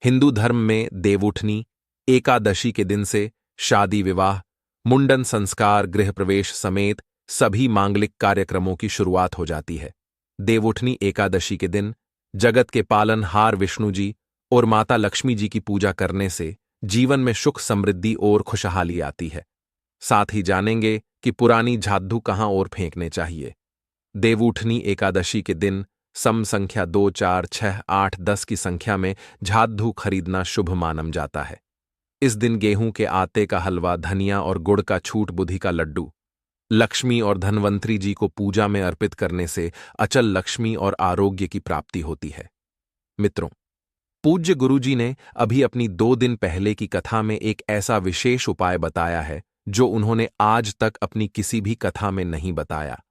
हिंदू धर्म में देवउठनी एकादशी के दिन से शादी विवाह, मुंडन संस्कार, गृह प्रवेश समेत सभी मांगलिक कार्यक्रमों की शुरुआत हो जाती है। देवउठनी एकादशी के दिन जगत के पालनहार विष्णु जी और माता लक्ष्मी जी की पूजा करने से जीवन में सुख समृद्धि और खुशहाली आती है। साथ ही जानेंगे कि पुरानी झाड़ू कहां और फेंकने चाहिए। देवउठनी एकादशी के दिन सम संख्या 2, 4, 6, 8, 10 की संख्या में झाड़ू खरीदना शुभ मानम जाता है। इस दिन गेहूं के आटे का हलवा, धनिया और गुड़ का छूट बुद्धि का लड्डू लक्ष्मी और धनवंतरी जी को पूजा में अर्पित करने से अचल लक्ष्मी और आरोग्य की प्राप्ति होती है। मित्रों, पूज्य गुरुजी ने अभी अपनी 2 दिन पहले की कथा में एक ऐसा विशेष उपाय बताया है जो उन्होंने आज तक अपनी किसी भी कथा में नहीं बताया।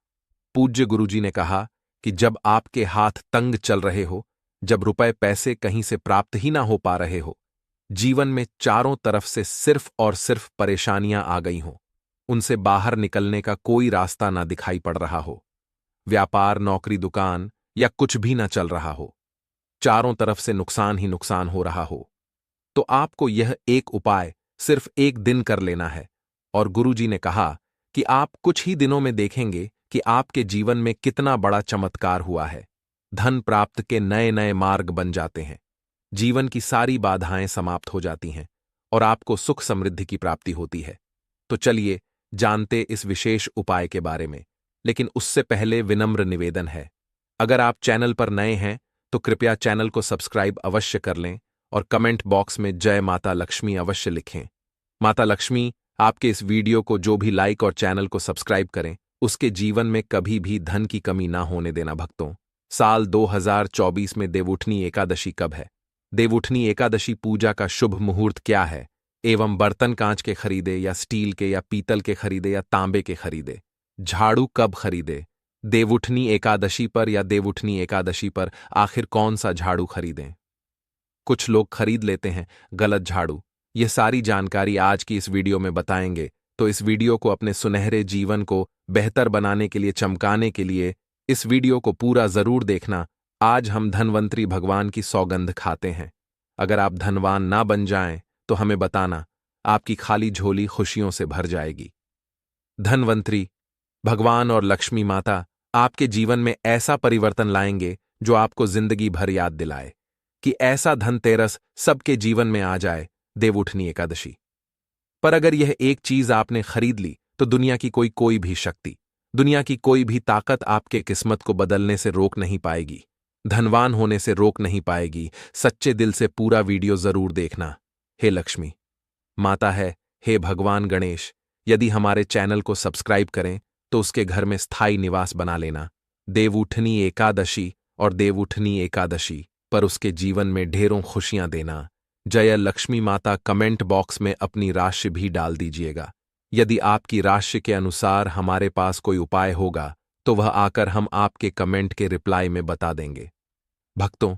पूज्य गुरुजी ने कहा कि जब आपके हाथ तंग चल रहे हो, जब रुपए पैसे कहीं से प्राप्त ही ना हो पा रहे हो, जीवन में चारों तरफ से सिर्फ और सिर्फ परेशानियां आ गई हों, उनसे बाहर निकलने का कोई रास्ता ना दिखाई पड़ रहा हो, व्यापार, नौकरी, दुकान या कुछ भी ना चल रहा हो, चारों तरफ से नुकसान ही नुकसान हो रहा हो, तो आपको यह एक उपाय सिर्फ एक दिन कर लेना है। और गुरुजी ने कहा कि आप कुछ ही दिनों में देखेंगे कि आपके जीवन में कितना बड़ा चमत्कार हुआ है। धन प्राप्त के नए नए मार्ग बन जाते हैं, जीवन की सारी बाधाएं समाप्त हो जाती हैं और आपको सुख समृद्धि की प्राप्ति होती है। तो चलिए जानते इस विशेष उपाय के बारे में। लेकिन उससे पहले विनम्र निवेदन है, अगर आप चैनल पर नए हैं तो कृपया चैनल को सब्सक्राइब अवश्य कर लें और कमेंट बॉक्स में जय माता लक्ष्मी अवश्य लिखें। माता लक्ष्मी आपके इस वीडियो को जो भी लाइक और चैनल को सब्सक्राइब करें, उसके जीवन में कभी भी धन की कमी ना होने देना। भक्तों, साल 2024 में देवउठनी एकादशी कब है? देवउठनी एकादशी पूजा का शुभ मुहूर्त क्या है एवं बर्तन कांच के खरीदे या स्टील के या पीतल के खरीदे या तांबे के खरीदे? झाड़ू कब खरीदे? देवउठनी एकादशी पर या देवउठनी एकादशी पर आखिर कौन सा झाड़ू खरीदें? कुछ लोग खरीद लेते हैं गलत झाड़ू। यह सारी जानकारी आज की इस वीडियो में बताएंगे, तो इस वीडियो को अपने सुनहरे जीवन को बेहतर बनाने के लिए, चमकाने के लिए इस वीडियो को पूरा जरूर देखना। आज हम धनवंतरी भगवान की सौगंध खाते हैं। अगर आप धनवान ना बन जाएं तो हमें बताना, आपकी खाली झोली खुशियों से भर जाएगी। धनवंतरी भगवान और लक्ष्मी माता आपके जीवन में ऐसा परिवर्तन लाएंगे जो आपको जिंदगी भर याद दिलाए कि ऐसा धनतेरस सबके जीवन में आ जाए। देवउठनी एकादशी पर अगर यह एक चीज आपने खरीद ली तो दुनिया की कोई भी शक्ति, दुनिया की कोई भी ताकत आपके किस्मत को बदलने से रोक नहीं पाएगी, धनवान होने से रोक नहीं पाएगी। सच्चे दिल से पूरा वीडियो जरूर देखना। हे लक्ष्मी माता है, हे भगवान गणेश, यदि हमारे चैनल को सब्सक्राइब करें तो उसके घर में स्थायी निवास बना लेना। देवउठनी एकादशी और देवउठनी एकादशी पर उसके जीवन में ढेरों खुशियां देना। जय लक्ष्मी माता कमेंट बॉक्स में अपनी राशि भी डाल दीजिएगा। यदि आपकी राशि के अनुसार हमारे पास कोई उपाय होगा तो वह आकर हम आपके कमेंट के रिप्लाई में बता देंगे। भक्तों,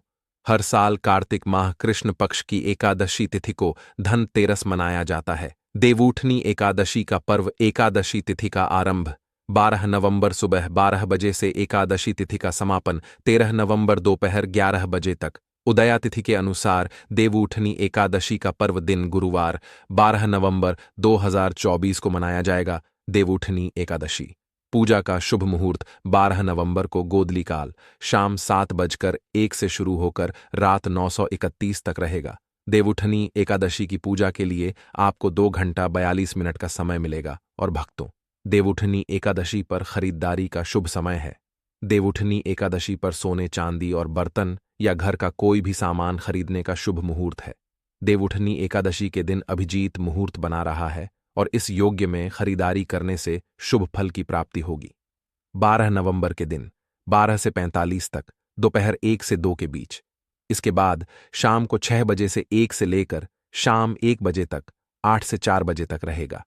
हर साल कार्तिक माह कृष्ण पक्ष की एकादशी तिथि को धनतेरस मनाया जाता है। देवउठनी एकादशी का पर्व, एकादशी तिथि का आरंभ 12 नवंबर सुबह 12 बजे से एकादशी तिथि का समापन 13 नवंबर दोपहर 11 बजे तक। उदया तिथि के अनुसार देवउठनी एकादशी का पर्व दिन गुरुवार 12 नवंबर 2024 को मनाया जाएगा। देवउठनी एकादशी पूजा का शुभ मुहूर्त 12 नवंबर को गोदली काल शाम 7:01 से शुरू होकर रात 9:31 तक रहेगा। देवउठनी एकादशी की पूजा के लिए आपको 2 घंटा 42 मिनट का समय मिलेगा। और भक्तों, देवउठनी एकादशी पर खरीदारी का शुभ समय है। देवउठनी एकादशी पर सोने, चांदी और बर्तन या घर का कोई भी सामान खरीदने का शुभ मुहूर्त है। देवउठनी एकादशी के दिन अभिजीत मुहूर्त बना रहा है और इस योग्य में खरीदारी करने से शुभ फल की प्राप्ति होगी। 12 नवंबर के दिन 12 से 45 तक, दोपहर 1 से 2 के बीच। इसके बाद शाम को 6 बजे से 1 से लेकर शाम 1 बजे तक 8 से 4 बजे तक रहेगा।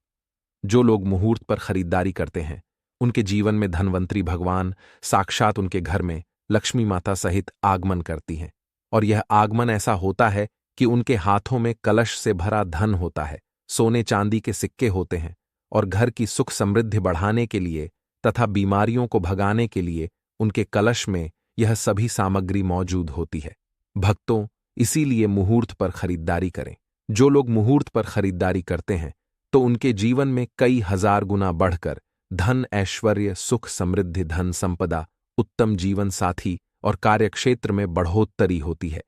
जो लोग मुहूर्त पर खरीदारी करते हैं उनके जीवन में धनवंतरी भगवान साक्षात उनके घर में लक्ष्मी माता सहित आगमन करती हैं। और यह आगमन ऐसा होता है कि उनके हाथों में कलश से भरा धन होता है, सोने चांदी के सिक्के होते हैं और घर की सुख समृद्धि बढ़ाने के लिए तथा बीमारियों को भगाने के लिए उनके कलश में यह सभी सामग्री मौजूद होती है। भक्तों, इसीलिए मुहूर्त पर खरीदारी करें। जो लोग मुहूर्त पर खरीदारी करते हैं तो उनके जीवन में कई हजार गुना बढ़कर धन, ऐश्वर्य, सुख, समृद्धि, धन संपदा, उत्तम जीवन साथी और कार्यक्षेत्र में बढ़ोत्तरी होती है।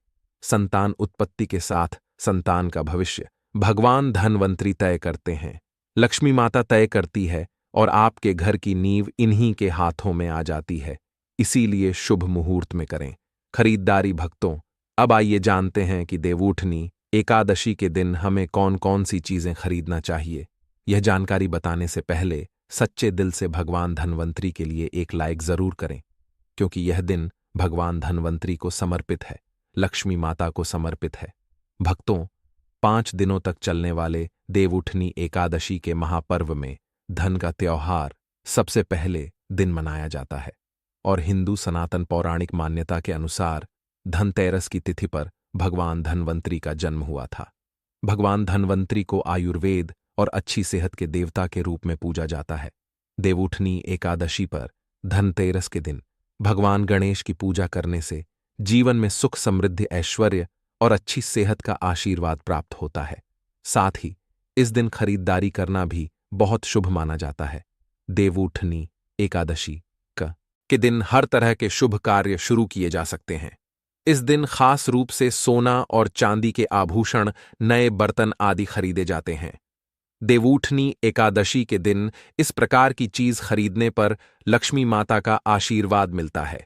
संतान उत्पत्ति के साथ संतान का भविष्य भगवान धनवंतरी तय करते हैं। लक्ष्मी माता तय करती है और आपके घर की नींव इन्हीं के हाथों में आ जाती है। इसीलिए शुभ मुहूर्त में करें खरीदारी। भक्तों, अब आइए जानते हैं कि देवउठनी एकादशी के दिन हमें कौन कौन सी चीजें खरीदना चाहिए। यह जानकारी बताने से पहले सच्चे दिल से भगवान धनवंतरी के लिए एक लाइक जरूर करें, क्योंकि यह दिन भगवान धनवंतरी को समर्पित है, लक्ष्मी माता को समर्पित है। भक्तों, 5 दिनों तक चलने वाले देवउठनी एकादशी के महापर्व में धन का त्योहार सबसे पहले दिन मनाया जाता है और हिंदू सनातन पौराणिक मान्यता के अनुसार धनतेरस की तिथि पर भगवान धनवंतरी का जन्म हुआ था। भगवान धनवंतरी को आयुर्वेद और अच्छी सेहत के देवता के रूप में पूजा जाता है। देवउठनी एकादशी पर धनतेरस के दिन भगवान गणेश की पूजा करने से जीवन में सुख, समृद्धि, ऐश्वर्य और अच्छी सेहत का आशीर्वाद प्राप्त होता है। साथ ही इस दिन खरीदारी करना भी बहुत शुभ माना जाता है। देवउठनी एकादशी के दिन हर तरह के शुभ कार्य शुरू किए जा सकते हैं। इस दिन खास रूप से सोना और चांदी के आभूषण, नए बर्तन आदि खरीदे जाते हैं। देवउठनी एकादशी के दिन इस प्रकार की चीज खरीदने पर लक्ष्मी माता का आशीर्वाद मिलता है।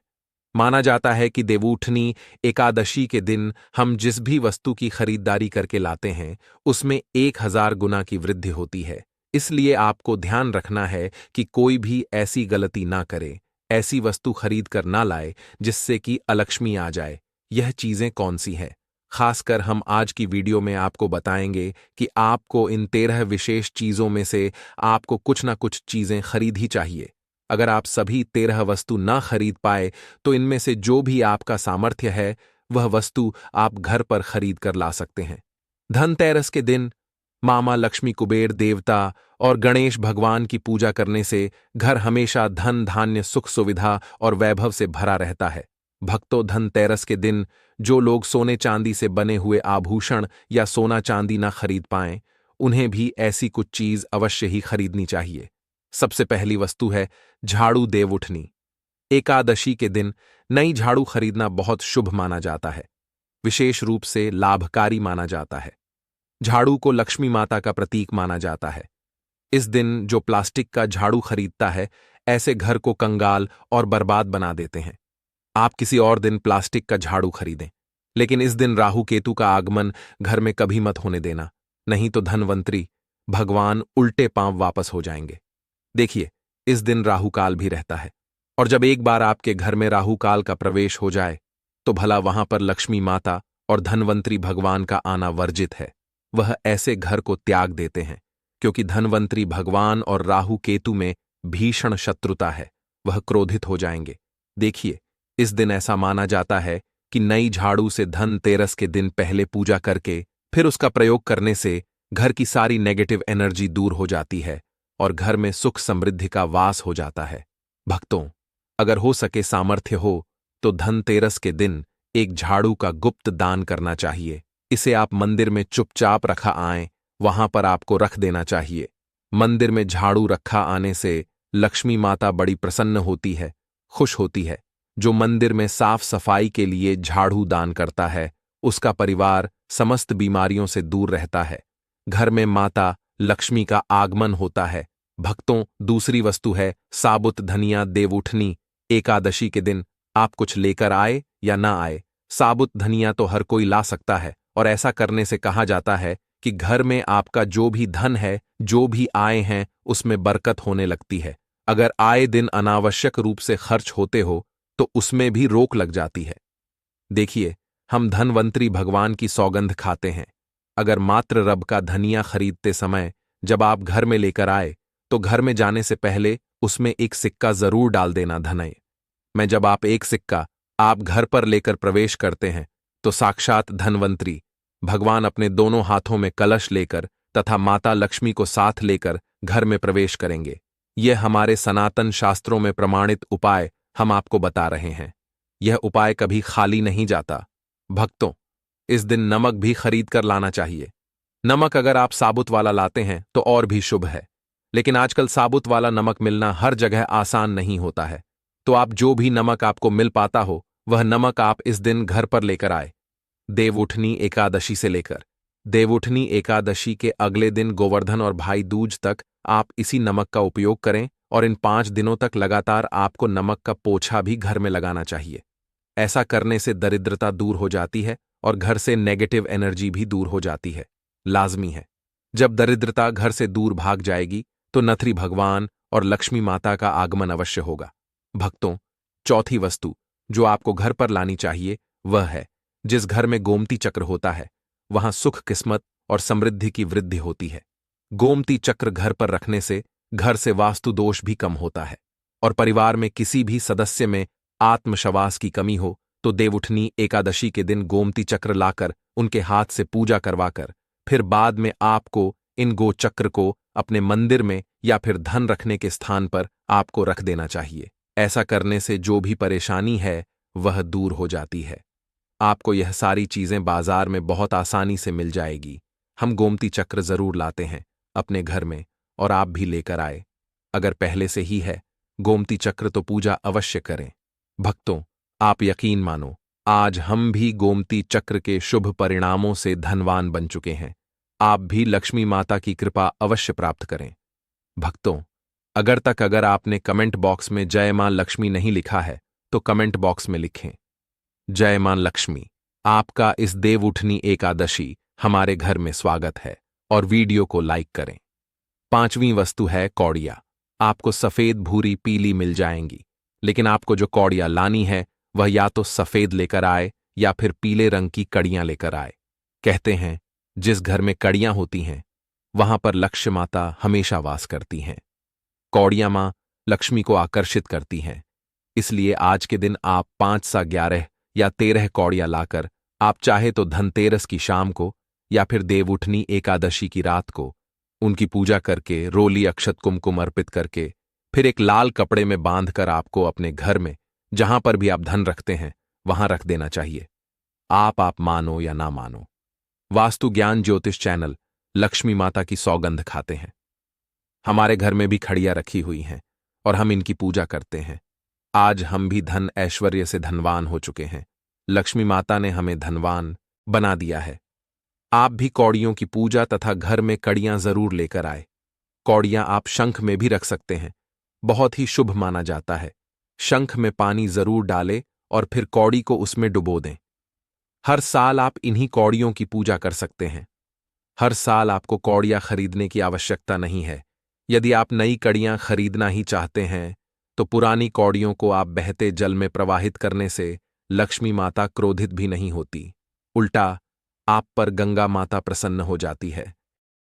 माना जाता है कि देवउठनी एकादशी के दिन हम जिस भी वस्तु की खरीदारी करके लाते हैं उसमें 1000 गुना की वृद्धि होती है। इसलिए आपको ध्यान रखना है कि कोई भी ऐसी गलती ना करे, ऐसी वस्तु खरीद कर ना लाए जिससे कि अलक्ष्मी आ जाए। यह चीजें कौन सी हैं? खासकर हम आज की वीडियो में आपको बताएंगे कि आपको इन 13 विशेष चीजों में से आपको कुछ ना कुछ चीजें खरीद ही चाहिए। अगर आप सभी 13 वस्तु ना खरीद पाए तो इनमें से जो भी आपका सामर्थ्य है वह वस्तु आप घर पर खरीद कर ला सकते हैं। धनतेरस के दिन मामा लक्ष्मी, कुबेर देवता और गणेश भगवान की पूजा करने से घर हमेशा धन, धान्य, सुख, सुविधा और वैभव से भरा रहता है। भक्तों, धनतेरस के दिन जो लोग सोने चांदी से बने हुए आभूषण या सोना चांदी ना खरीद पाएं, उन्हें भी ऐसी कुछ चीज अवश्य ही खरीदनी चाहिए। सबसे पहली वस्तु है झाड़ू। देवउठनी एकादशी के दिन नई झाड़ू खरीदना बहुत शुभ माना जाता है, विशेष रूप से लाभकारी माना जाता है। झाड़ू को लक्ष्मी माता का प्रतीक माना जाता है। इस दिन जो प्लास्टिक का झाड़ू खरीदता है ऐसे घर को कंगाल और बर्बाद बना देते हैं। आप किसी और दिन प्लास्टिक का झाड़ू खरीदें, लेकिन इस दिन राहु केतु का आगमन घर में कभी मत होने देना, नहीं तो धनवंतरी भगवान उल्टे पांव वापस हो जाएंगे। देखिए, इस दिन राहुकाल भी रहता है और जब एक बार आपके घर में राहुकाल का प्रवेश हो जाए तो भला वहां पर लक्ष्मी माता और धनवंतरी भगवान का आना वर्जित है। वह ऐसे घर को त्याग देते हैं क्योंकि धनवंतरी भगवान और राहु केतु में भीषण शत्रुता है, वह क्रोधित हो जाएंगे। देखिए, इस दिन ऐसा माना जाता है कि नई झाड़ू से धनतेरस के दिन पहले पूजा करके फिर उसका प्रयोग करने से घर की सारी नेगेटिव एनर्जी दूर हो जाती है और घर में सुख, समृद्धि का वास हो जाता है। भक्तों, अगर हो सके, सामर्थ्य हो तो धनतेरस के दिन एक झाड़ू का गुप्त दान करना चाहिए। इसे आप मंदिर में चुपचाप रखा आएं, वहां पर आपको रख देना चाहिए। मंदिर में झाड़ू रखा आने से लक्ष्मी माता बड़ी प्रसन्न होती है, खुश होती है। जो मंदिर में साफ सफाई के लिए झाड़ू दान करता है उसका परिवार समस्त बीमारियों से दूर रहता है। घर में माता लक्ष्मी का आगमन होता है। भक्तों, दूसरी वस्तु है साबुत धनिया। देवउठनी एकादशी के दिन आप कुछ लेकर आए या ना आए, साबुत धनिया तो हर कोई ला सकता है और ऐसा करने से कहा जाता है कि घर में आपका जो भी धन है, जो भी आए हैं, उसमें बरकत होने लगती है। अगर आए दिन अनावश्यक रूप से खर्च होते हो तो उसमें भी रोक लग जाती है। देखिए, हम धनवंतरी भगवान की सौगंध खाते हैं। अगर मात्र रब का धनिया खरीदते समय जब आप घर में लेकर आए तो घर में जाने से पहले उसमें एक सिक्का जरूर डाल देना। धनय में जब आप एक सिक्का आप घर पर लेकर प्रवेश करते हैं तो साक्षात धनवंतरी भगवान अपने दोनों हाथों में कलश लेकर तथा माता लक्ष्मी को साथ लेकर घर में प्रवेश करेंगे। यह हमारे सनातन शास्त्रों में प्रमाणित उपाय हम आपको बता रहे हैं। यह उपाय कभी खाली नहीं जाता। भक्तों, इस दिन नमक भी खरीद कर लाना चाहिए। नमक अगर आप साबुत वाला लाते हैं तो और भी शुभ है, लेकिन आजकल साबुत वाला नमक मिलना हर जगह आसान नहीं होता है, तो आप जो भी नमक आपको मिल पाता हो वह नमक आप इस दिन घर पर लेकर आए। देवउठनी एकादशी से लेकर देवउठनी एकादशी के अगले दिन गोवर्धन और भाई दूज तक आप इसी नमक का उपयोग करें और इन 5 दिनों तक लगातार आपको नमक का पोछा भी घर में लगाना चाहिए। ऐसा करने से दरिद्रता दूर हो जाती है और घर से नेगेटिव एनर्जी भी दूर हो जाती है। लाजमी है, जब दरिद्रता घर से दूर भाग जाएगी तो नथरी भगवान और लक्ष्मी माता का आगमन अवश्य होगा। भक्तों, चौथी वस्तु जो आपको घर पर लानी चाहिए वह है, जिस घर में गोमती चक्र होता है वहां सुख, किस्मत और समृद्धि की वृद्धि होती है। गोमती चक्र घर पर रखने से घर से वास्तु दोष भी कम होता है और परिवार में किसी भी सदस्य में आत्मविश्वास की कमी हो तो देवउठनी एकादशी के दिन गोमती चक्र लाकर उनके हाथ से पूजा करवाकर फिर बाद में आपको इन गोचक्र को अपने मंदिर में या फिर धन रखने के स्थान पर आपको रख देना चाहिए। ऐसा करने से जो भी परेशानी है वह दूर हो जाती है। आपको यह सारी चीजें बाजार में बहुत आसानी से मिल जाएगी। हम गोमती चक्र जरूर लाते हैं अपने घर में और आप भी लेकर आए। अगर पहले से ही है गोमती चक्र तो पूजा अवश्य करें। भक्तों, आप यकीन मानो, आज हम भी गोमती चक्र के शुभ परिणामों से धनवान बन चुके हैं। आप भी लक्ष्मी माता की कृपा अवश्य प्राप्त करें। भक्तों, अगर आपने कमेंट बॉक्स में जय मां लक्ष्मी नहीं लिखा है तो कमेंट बॉक्स में लिखें जय मां लक्ष्मी। आपका इस देवउठनी एकादशी हमारे घर में स्वागत है और वीडियो को लाइक करें। 5वीं वस्तु है कौड़िया। आपको सफेद, भूरी, पीली मिल जाएंगी, लेकिन आपको जो कौड़िया लानी है वह या तो सफेद लेकर आए या फिर पीले रंग की कड़ियां लेकर आए। कहते हैं जिस घर में कड़ियां होती हैं वहां पर लक्ष्मी माता हमेशा वास करती हैं। कौड़ियां मां लक्ष्मी को आकर्षित करती हैं, इसलिए आज के दिन आप 5 सा 11 या 13 कौड़ियां लाकर आप चाहे तो धनतेरस की शाम को या फिर देवउठनी एकादशी की रात को उनकी पूजा करके रोली, अक्षत, कुमकुम अर्पित करके फिर एक लाल कपड़े में बांधकर आपको अपने घर में जहां पर भी आप धन रखते हैं वहां रख देना चाहिए। आप मानो या ना मानो, वास्तु ज्ञान ज्योतिष चैनल लक्ष्मी माता की सौगंध खाते हैं। हमारे घर में भी खड़ियां रखी हुई हैं और हम इनकी पूजा करते हैं। आज हम भी धन ऐश्वर्य से धनवान हो चुके हैं। लक्ष्मी माता ने हमें धनवान बना दिया है। आप भी कौड़ियों की पूजा तथा घर में कड़ियां जरूर लेकर आए। कौड़ियां आप शंख में भी रख सकते हैं, बहुत ही शुभ माना जाता है। शंख में पानी जरूर डालें और फिर कौड़ी को उसमें डुबो दें। हर साल आप इन्हीं कौड़ियों की पूजा कर सकते हैं। हर साल आपको कौड़ियां खरीदने की आवश्यकता नहीं है। यदि आप नई कड़ियां खरीदना ही चाहते हैं तो पुरानी कौड़ियों को आप बहते जल में प्रवाहित करने से लक्ष्मी माता क्रोधित भी नहीं होती, उल्टा आप पर गंगा माता प्रसन्न हो जाती है।